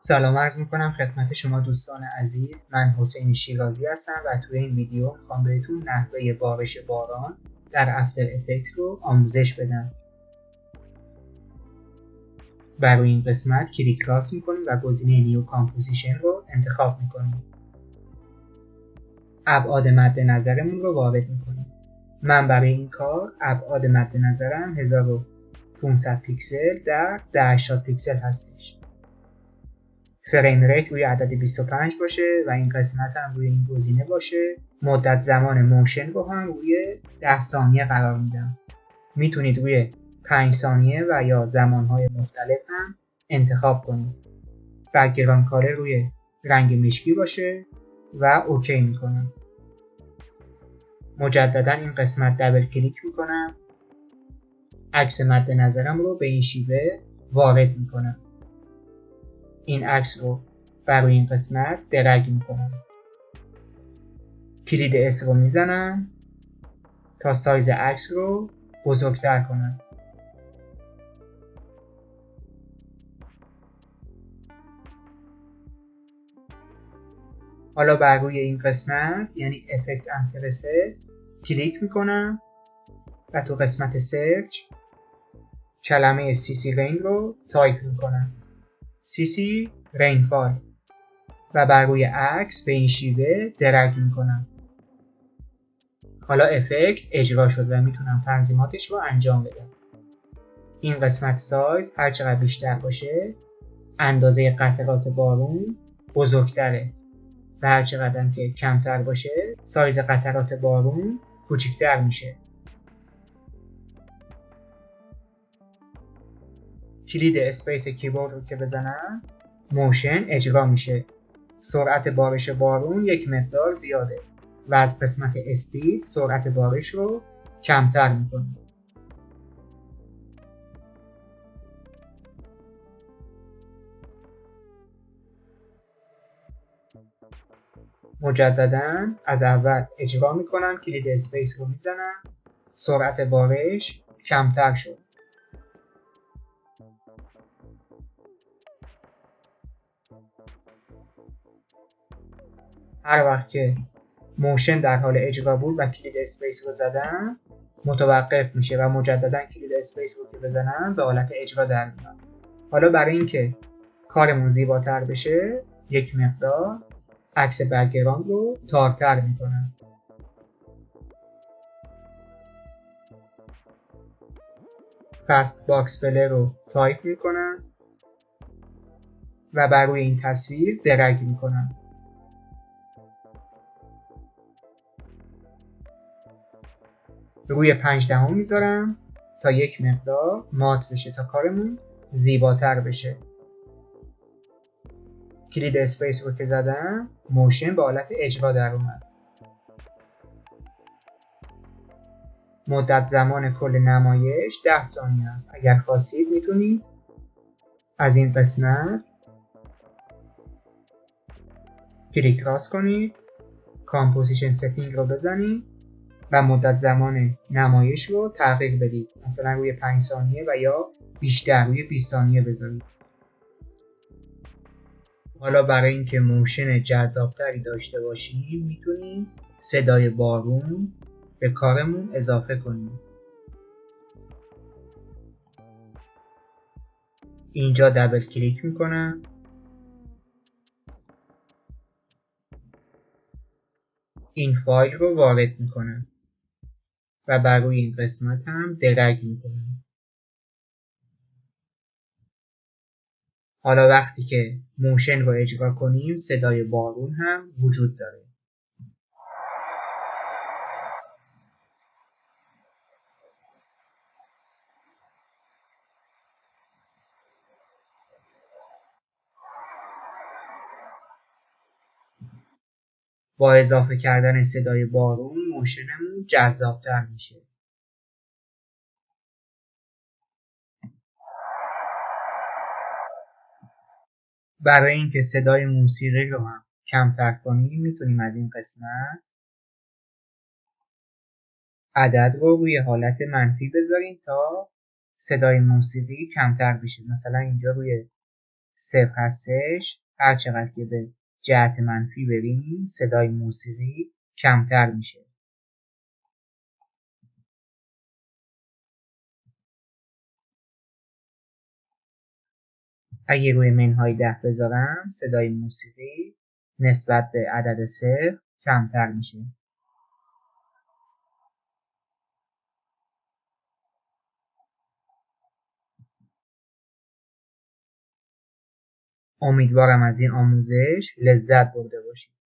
سلام عرض میکنم خدمت شما دوستان عزیز. من حسین شیرازی هستم و توی این ویدیو میخوام بهتون نحوه بارش باران در افتر افکت رو آموزش بدم. برای این قسمت کلیک راست میکنیم و گزینه نیو کامپوزیشن رو انتخاب میکنیم. ابعاد مد نظرمون رو وارد میکنیم. من برای این کار ابعاد مد نظرم 1500 پیکسل در 1080 پیکسل هستش. فریم ریت روی عدد 25 باشه و این قسمت هم روی این گزینه باشه. مدت زمان موشن رو هم روی 10 ثانیه قرار میدم. میتونید روی 5 ثانیه و یا زمانهای مختلف هم انتخاب کنید. بک‌گراند کالر روی رنگ مشکی باشه و اوکی میکنم. مجددا این قسمت دبل کلیک میکنم. عکس مد نظرم رو به این شیوه وارد میکنم. این عکس رو برای این قسمت درگ میکنم. کلید اس رو میزنم تا سایز عکس رو بزرگتر کنم. حالا بر روی این قسمت یعنی افکت اند پرست کلیک میکنم و تو قسمت سرچ کلمه CC رین رو تایپ میکنم. CC رینفال و بر روی عکس به این شیوه درگ میکنم. حالا افکت اجرا شد و میتونم تنظیماتش رو انجام بدم. این قسمت سایز هر چقدر بیشتر باشه اندازه قطرات بارون بزرگتره و هر چقدر که کمتر باشه سایز قطرات بارون کوچکتر میشه. کلید اسپیس کیبورد رو که بزنم موشن اجرا میشه. سرعت بارش بارون یک مقدار زیاده و از قسمت اسپید سرعت بارش رو کمتر میکنه. مجددا از اول اجرا میکنم. کلید اسپیس رو میزنم. سرعت بارش کمتر شد. هر وقت که موشن در حال اجرا بود و کلید اسپیس رو زدم متوقف میشه و مجددا کلید اسپیس رو که بزنم به حالت اجرا در میاد. حالا برای اینکه کارمون زیباتر بشه یک مقدار عکس بک‌گراند رو تارتر میکنم. فست باکس فلر رو تایپ میکنم و بر روی این تصویر درگ میکنم. روی 5/10 میذارم تا یک مقدار مات بشه تا کارمون زیباتر بشه. کلید اسپیس رو که زدم موشن به حالت اجرا در اومد. مدت زمان کل نمایش 10 ثانیه است. اگر خواستید میتونید از این قسمت کلیک راست کنید، کامپوزیشن ستینگ رو بزنید و مدت زمان نمایش رو تغییر بدید. مثلا روی 5 ثانیه و یا بیشتر روی 20 ثانیه بذارید. حالا برای اینکه موشن جذابتری داشته باشیم میتونیم صدای بارون به کارمون اضافه کنیم. اینجا دبل کلیک میکنم. این فایل رو وارد میکنم و بر روی این قسمت هم درگ میکنم. حالا وقتی که موشن رو اجرا کنیم صدای بارون هم وجود داره. با اضافه کردن صدای بارون موشنمون جذابتر میشه. برای اینکه صدای موسیقی رو هم کمتر کنیم میتونیم از این قسمت عدد رو روی حالت منفی بذاریم تا صدای موسیقی کمتر بشه. مثلا اینجا روی صفر هستش، هر چقدر که به جهت منفی بریم صدای موسیقی کمتر میشه. اگه روی منهای 10 بذارم صدای موسیقی نسبت به عدد صفر کمتر میشه. امیدوارم از این آموزش لذت برده باشید.